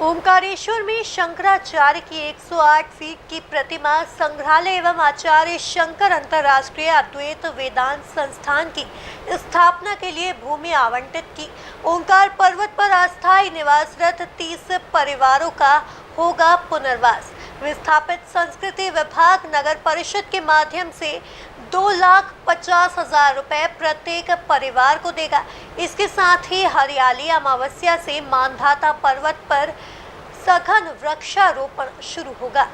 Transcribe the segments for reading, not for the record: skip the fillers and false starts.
ओंकारेश्वर में शंकराचार्य की 108 फीट की प्रतिमा संग्रहालय एवं आचार्य शंकर अंतर्राष्ट्रीय अद्वैत वेदांत संस्थान की स्थापना के लिए भूमि आवंटित की। ओंकार पर्वत पर अस्थायी निवासरत 30 परिवारों का होगा पुनर्वास। विस्थापित संस्कृति विभाग नगर परिषद के माध्यम से 2,50,000 रुपए प्रत्येक परिवार को देगा। इसके साथ ही हरियाली अमावस्या से मानधाता पर्वत पर सघन वृक्षारोपण शुरू होगा।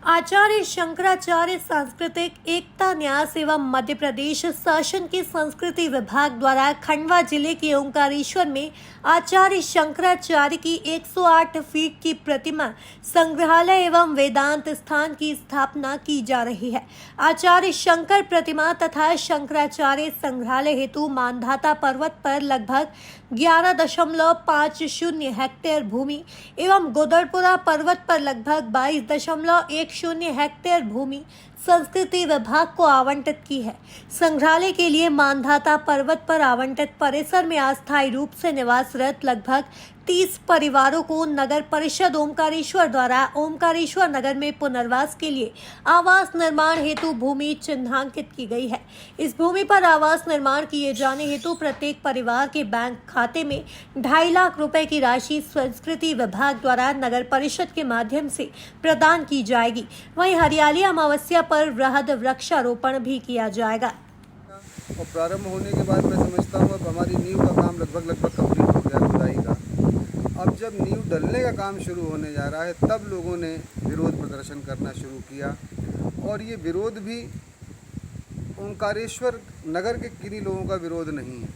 आचार्य शंकराचार्य सांस्कृतिक एकता न्यास एवं मध्य प्रदेश शासन के संस्कृति विभाग द्वारा खंडवा जिले के ओंकारेश्वर में आचार्य शंकराचार्य की 108 फीट की प्रतिमा संग्रहालय एवं वेदांत स्थान की स्थापना की जा रही है। आचार्य शंकर प्रतिमा तथा शंकराचार्य संग्रहालय हेतु मानधाता पर्वत पर लगभग 11.50 हेक्टेयर भूमि एवं गोदड़पुरा पर्वत पर लगभग 22.10 हेक्टेयर भूमि संस्कृति विभाग को आवंटित की है। संग्रहालय के लिए मानधाता पर्वत पर आवंटित परिसर में अस्थायी रूप से निवासरत लगभग 30 परिवारों को नगर परिषद ओंकारेश्वर द्वारा ओंकारेश्वर नगर में पुनर्वास के लिए आवास निर्माण हेतु भूमि चिन्हांकित की गई है। इस भूमि पर आवास निर्माण किए जाने हेतु प्रत्येक परिवार के बैंक खाते में 2.5 लाख रुपए की राशि संस्कृति विभाग द्वारा नगर परिषद के माध्यम से प्रदान की जाएगी। वहीं हरियाली अमावस्या पर वृहद वृक्षारोपण भी किया जाएगा। और प्रारंभ होने के बाद मैं समझता हूँ अब हमारी नींव का काम लगभग कंप्लीट हो गया खुदाई का। अब जब नींव डलने का काम शुरू होने जा रहा है तब लोगों ने विरोध प्रदर्शन करना शुरू किया और ये विरोध भी ओंकारेश्वर नगर के किन्हीं लोगों का विरोध नहीं है।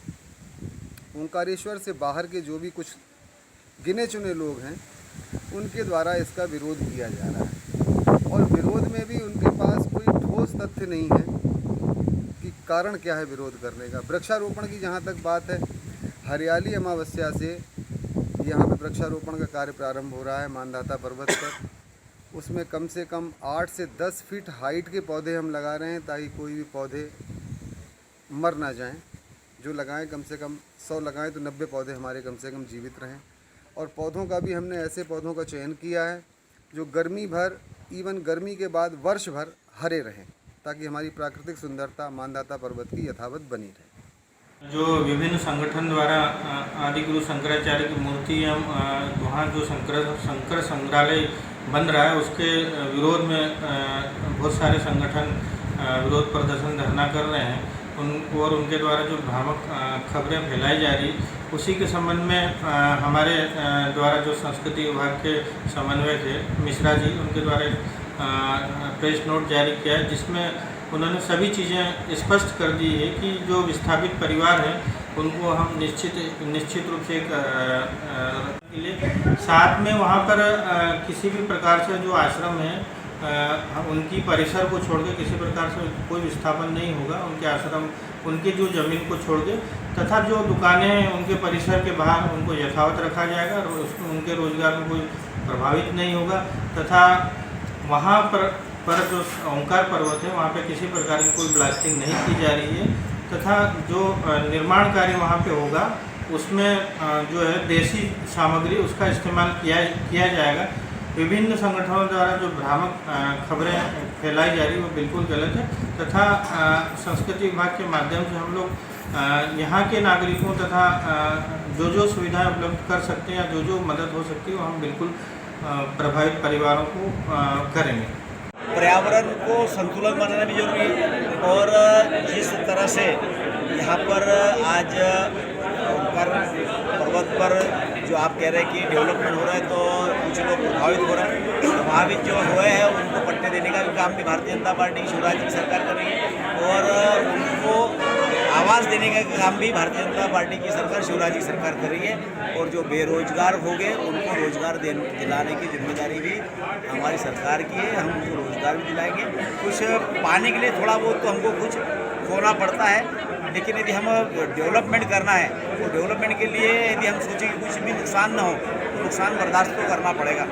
ओंकारेश्वर से बाहर के जो भी कुछ गिने चुने लोग हैं उनके द्वारा इसका विरोध किया जा रहा है और विरोध में भी उनके पास कोई ठोस तथ्य नहीं है कि कारण क्या है विरोध करने का। वृक्षारोपण की जहाँ तक बात है, हरियाली अमावस्या से यहाँ पे वृक्षारोपण का कार्य प्रारंभ हो रहा है मानधाता पर्वत पर। उसमें कम से कम 8 से 10 फीट हाइट के पौधे हम लगा रहे हैं ताकि कोई भी पौधे मर ना जाएं। जो लगाएं कम से कम 100 लगाएं तो 90 पौधे हमारे कम से कम जीवित रहें। और पौधों का भी हमने ऐसे पौधों का चयन किया है जो गर्मी भर इवन गर्मी के बाद वर्ष भर हरे रहें ताकि हमारी प्राकृतिक सुंदरता मानधाता पर्वत की यथावत बनी रहे। जो विभिन्न संगठन द्वारा आदि गुरु शंकराचार्य की मूर्ति एवं वहाँ जो शंकर संग्रहालय बन रहा है उसके विरोध में बहुत सारे संगठन विरोध प्रदर्शन धरना कर रहे हैं और उनके द्वारा जो भ्रामक खबरें फैलाई जा रही उसी के संबंध में हमारे द्वारा जो संस्कृति विभाग के समन्वयक है मिश्रा जी उनके द्वारा प्रेस नोट जारी किया है जिसमें उन्होंने सभी चीज़ें स्पष्ट कर दी है कि जो विस्थापित परिवार हैं उनको हम निश्चित रूप से के लिए साथ में वहाँ पर किसी भी प्रकार से जो आश्रम है उनकी परिसर को छोड़ के किसी प्रकार से कोई विस्थापन नहीं होगा। उनके आश्रम उनकी जो ज़मीन को छोड़ के तथा जो दुकानें हैं उनके परिसर के बाहर उनको यथावत रखा जाएगा और उसमें उनके रोजगार में कोई प्रभावित नहीं होगा तथा वहाँ पर जो ओंकार पर्वत है वहाँ पे किसी प्रकार की कोई ब्लास्टिंग नहीं की जा रही है तथा जो निर्माण कार्य वहाँ पे होगा उसमें जो है देसी सामग्री उसका इस्तेमाल किया जाएगा। विभिन्न संगठनों द्वारा जो भ्रामक खबरें फैलाई जा रही वो बिल्कुल गलत है तथा संस्कृति विभाग के माध्यम से हम लोग यहाँ के नागरिकों तथा जो सुविधाएं उपलब्ध कर सकते हैं या जो मदद हो सकती है वो हम बिल्कुल प्रभावित परिवारों को करेंगे। पर्यावरण को संतुलन बनाना भी जरूरी है और जिस तरह से यहाँ पर आज ओंकार पर्वत पर जो आप कह रहे हैं कि डेवलपमेंट हो रहा है तो कुछ लोग प्रभावित हो रहे हैं। प्रभावित जो हुए हैं उनको पट्टे देने का भी काम भी भारतीय जनता पार्टी की शिवराज की सरकार कर रही है और उनको आवास देने का काम भी भारतीय जनता पार्टी की सरकार शिवराज की सरकार कर रही है और जो बेरोजगार हो गए उनको रोजगार दिलाने की जिम्मेदारी भी हमारी सरकार की है। हम उनको रोजगार भी दिलाएंगे। कुछ पाने के लिए थोड़ा बहुत तो हमको कुछ खोना पड़ता है लेकिन यदि हम डेवलपमेंट करना है तो डेवलपमेंट के लिए यदि हम सोचें कि कुछ भी नुकसान ना हो तो नुकसान बर्दाश्त तो करना पड़ेगा।